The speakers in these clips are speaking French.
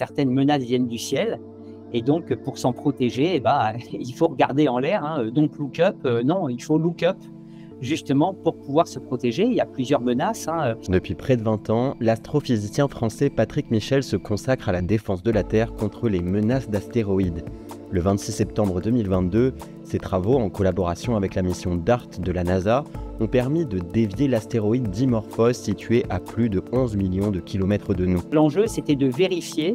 certaines menaces viennent du ciel. Et donc, pour s'en protéger, il faut regarder en l'air. Donc, look up, non, il faut look up, justement, pour pouvoir se protéger. Il y a plusieurs menaces. Depuis près de 20 ans, l'astrophysicien français Patrick Michel se consacre à la défense de la Terre contre les menaces d'astéroïdes. Le 26 septembre 2022, ses travaux, en collaboration avec la mission DART de la NASA, ont permis de dévier l'astéroïde Dimorphos situé à plus de 11 millions de kilomètres de nous. L'enjeu, c'était de vérifier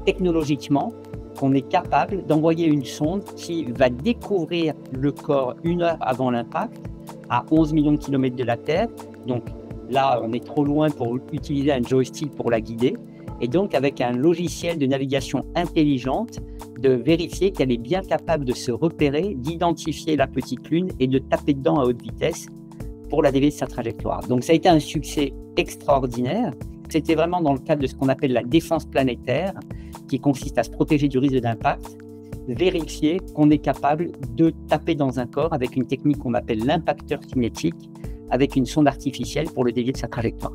technologiquement qu'on est capable d'envoyer une sonde qui va découvrir le corps 1 heure avant l'impact à 11 millions de kilomètres de la Terre. Donc là, on est trop loin pour utiliser un joystick pour la guider. Et donc, avec un logiciel de navigation intelligente, de vérifier qu'elle est bien capable de se repérer, d'identifier la petite lune et de taper dedans à haute vitesse pour la dévier de sa trajectoire. Donc, ça a été un succès extraordinaire. C'était vraiment dans le cadre de ce qu'on appelle la défense planétaire, qui consiste à se protéger du risque d'impact, vérifier qu'on est capable de taper dans un corps avec une technique qu'on appelle l'impacteur cinétique, avec une sonde artificielle pour le dévier de sa trajectoire.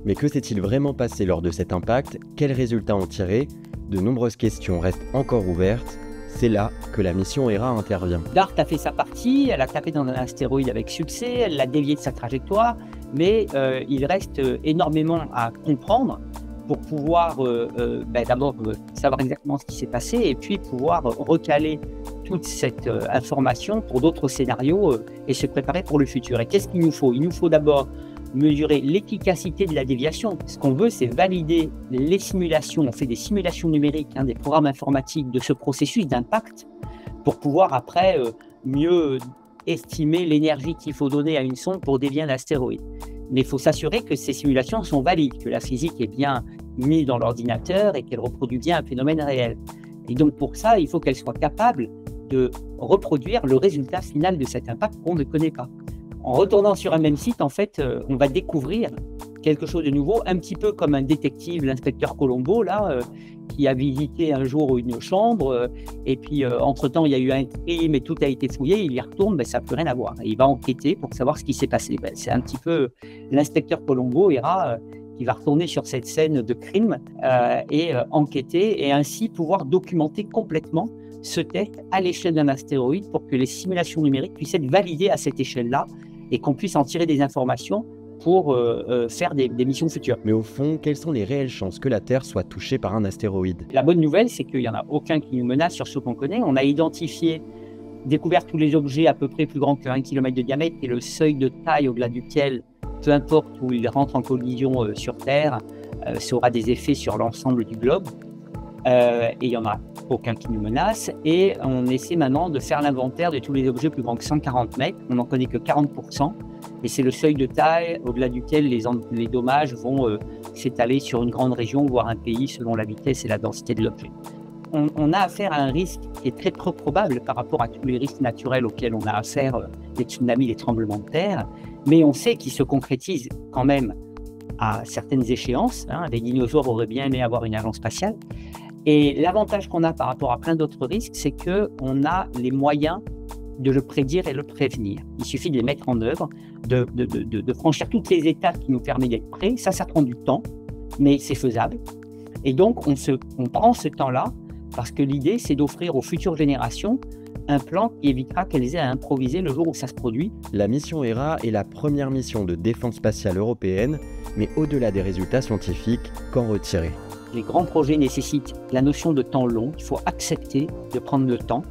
Mais que s'est-il vraiment passé lors de cet impact? Quels résultats ont tiré? De nombreuses questions restent encore ouvertes. C'est là que la mission Hera intervient. DART a fait sa partie, elle a tapé dans un astéroïde avec succès, elle l'a dévié de sa trajectoire, mais il reste énormément à comprendre pour pouvoir d'abord savoir exactement ce qui s'est passé et puis pouvoir recaler toute cette information pour d'autres scénarios et se préparer pour le futur. Et qu'est-ce qu'il nous faut? Il nous faut d'abord mesurer l'efficacité de la déviation. Ce qu'on veut, c'est valider les simulations. On fait des simulations numériques, des programmes informatiques de ce processus d'impact pour pouvoir après mieux estimer l'énergie qu'il faut donner à une sonde pour dévier un astéroïde. Mais il faut s'assurer que ces simulations sont valides, que la physique est bien mise dans l'ordinateur et qu'elle reproduit bien un phénomène réel. Et donc pour ça, il faut qu'elle soit capable de reproduire le résultat final de cet impact qu'on ne connaît pas. En retournant sur un même site, en fait, on va découvrir quelque chose de nouveau, un petit peu comme un détective, l'inspecteur Colombo, là, qui a visité un jour une chambre, et puis entre-temps, il y a eu un crime et tout a été fouillé, il y retourne, ça n'a plus rien à voir. Et il va enquêter pour savoir ce qui s'est passé. C'est un petit peu l'inspecteur Colombo, Hera, qui va retourner sur cette scène de crime et enquêter, et ainsi pouvoir documenter complètement ce test à l'échelle d'un astéroïde pour que les simulations numériques puissent être validées à cette échelle-là et qu'on puisse en tirer des informations pour faire des missions futures. Mais au fond, quelles sont les réelles chances que la Terre soit touchée par un astéroïde? La bonne nouvelle, c'est qu'il n'y en a aucun qui nous menace sur ce qu'on connaît. On a découvert tous les objets à peu près plus grands que 1 km de diamètre et le seuil de taille au-delà duquel, peu importe où il rentre en collision sur Terre, ça aura des effets sur l'ensemble du globe. Et il n'y en a aucun qui nous menace. Et on essaie maintenant de faire l'inventaire de tous les objets plus grands que 140 mètres. On n'en connaît que 40%. Et c'est le seuil de taille au-delà duquel les dommages vont s'étaler sur une grande région, voire un pays, selon la vitesse et la densité de l'objet. On a affaire à un risque qui est très peu probable par rapport à tous les risques naturels auxquels on a affaire, les tsunamis, les tremblements de terre. Mais on sait qu'ils se concrétisent quand même à certaines échéances. Les dinosaures auraient bien aimé avoir une agence spatiale. Et l'avantage qu'on a par rapport à plein d'autres risques, c'est qu'on a les moyens de le prédire et le prévenir. Il suffit de les mettre en œuvre, de franchir toutes les étapes qui nous permettent d'être prêts. Ça prend du temps, mais c'est faisable. Et donc, on prend ce temps-là parce que l'idée, c'est d'offrir aux futures générations un plan qui évitera qu'elles aient à improviser le jour où ça se produit. La mission Hera est la première mission de défense spatiale européenne, mais au-delà des résultats scientifiques, qu'en retirer? Les grands projets nécessitent la notion de temps long. Il faut accepter de prendre le temps,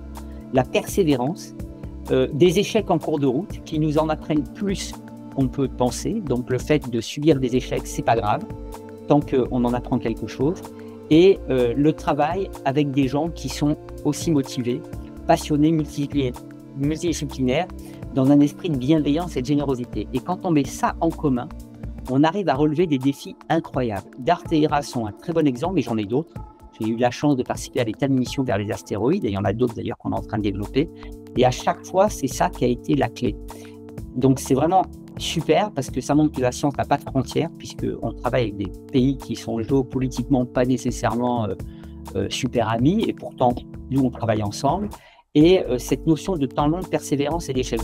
la persévérance, des échecs en cours de route qui nous en apprennent plus qu'on peut penser. Donc le fait de subir des échecs, c'est pas grave, tant qu'on en apprend quelque chose. Et le travail avec des gens qui sont aussi motivés, passionnés, multidisciplinaires, dans un esprit de bienveillance et de générosité. Et quand on met ça en commun, on arrive à relever des défis incroyables. DART et Hera sont un très bon exemple, mais j'en ai d'autres. J'ai eu la chance de participer à des tas de missions vers les astéroïdes, et il y en a d'autres d'ailleurs qu'on est en train de développer. Et à chaque fois, c'est ça qui a été la clé. Donc c'est vraiment super, parce que ça montre que la science n'a pas de frontières, puisqu'on travaille avec des pays qui sont géopolitiquement pas nécessairement super amis, et pourtant, nous, on travaille ensemble. Et cette notion de temps long, de persévérance et d'échelle.